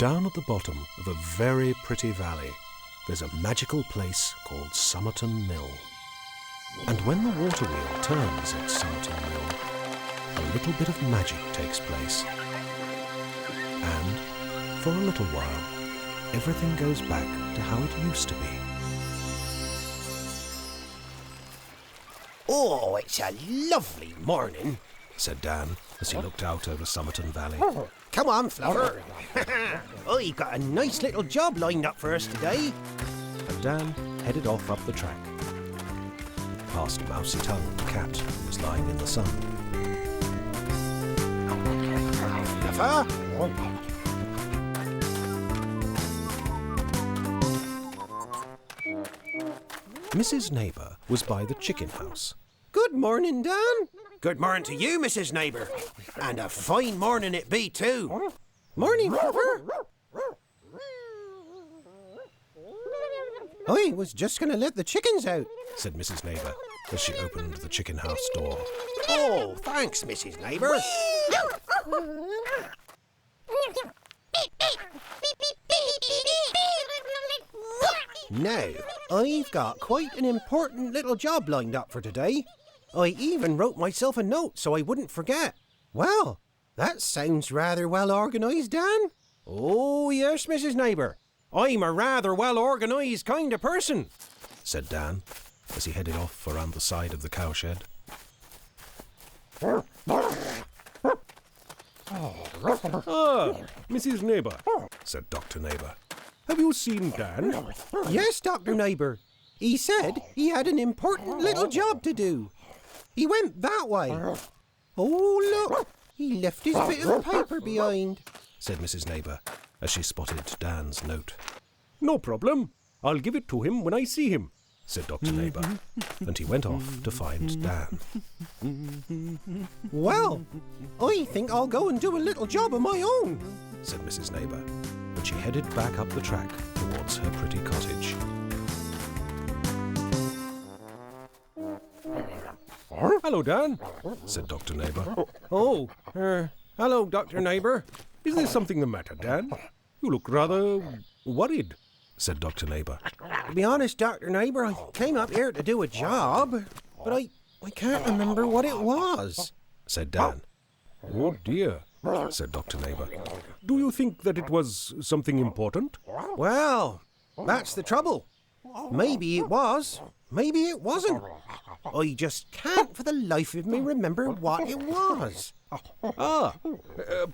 Down at the bottom of a very pretty valley, there's a magical place called Summerton Mill. And when the water wheel turns at Summerton Mill, a little bit of magic takes place. And, for a little while, everything goes back to how it used to be. Oh, it's a lovely morning, said Dan as he looked out over Summerton Valley. Come on, Fluffer. I've got a nice little job lined up for us today. And Dan headed off up the track, past Mousy Tongue, the cat who was lying in the sun. Fluffer? Mrs. Naybhur was by the chicken house. Good morning, Dan. Good morning to you, Mrs. Naybhur. And a fine morning it be, too. Morning, Fluffer. I was just going to let the chickens out, said Mrs. Naybhur as she opened the chicken house door. Oh, thanks, Mrs. Naybhur. Now, I've got quite an important little job lined up for today. I even wrote myself a note so I wouldn't forget. Well, that sounds rather well organised, Dan. Oh, yes, Mrs. Naybhur. I'm a rather well-organised kind of person, said Dan as he headed off around the side of the cowshed. Mrs. Naybhur, said Dr. Naybhur. Have you seen Dan? Yes, Dr. Naybhur. He said he had an important little job to do. He went that way. Oh, look, he left his bit of paper behind, said Mrs. Naybhur as she spotted Dan's note. No problem. I'll give it to him when I see him, said Dr. Naybhur, and he went off to find Dan. Well, I think I'll go and do a little job of my own, said Mrs. Naybhur, and she headed back up the track towards her pretty cottage. Hello, Dan, said Dr. Naybhur. Oh, hello, Dr. Naybhur. Is there something the matter, Dan? You look rather worried, said Dr. Naybhur. To be honest, Dr. Naybhur, I came up here to do a job, but I can't remember what it was, said Dan. Oh, dear, said Dr. Naybhur. Do you think that it was something important? Well, that's the trouble. Maybe it was, maybe it wasn't. I just can't for the life of me remember what it was.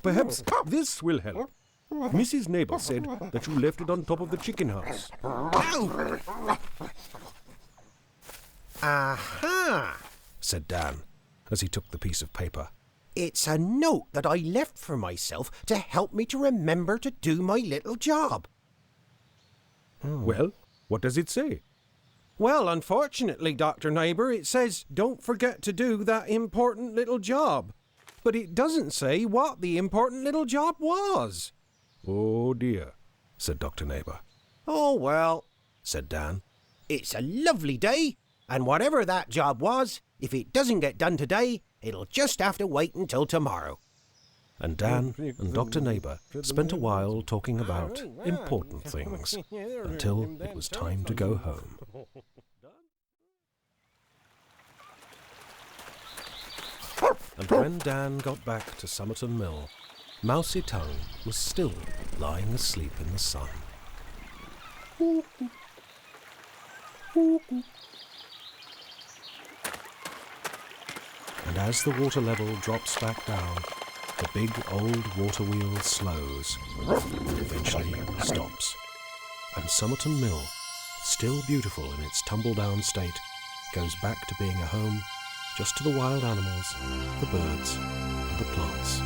Perhaps this will help. Mrs. Naybhur said that you left it on top of the chicken house. Aha, said Dan as he took the piece of paper. It's a note that I left for myself to help me to remember to do my little job. Well, what does it say? Well, unfortunately, Dr. Naybhur, it says don't forget to do that important little job. But it doesn't say what the important little job was. Oh, dear, said Dr. Naybhur. Oh, well, said Dan. It's a lovely day, and whatever that job was, if it doesn't get done today, it'll just have to wait until tomorrow. And Dan and Dr. Naybhur spent a while talking about important things until it was time to go home. And when Dan got back to Summerton Mill, Mousy Tongue was still lying asleep in the sun. And as the water level drops back down, the big old water wheel slows and eventually stops. And Summerton Mill, still beautiful in its tumble-down state, goes back to being a home just to the wild animals, the birds, and the plants.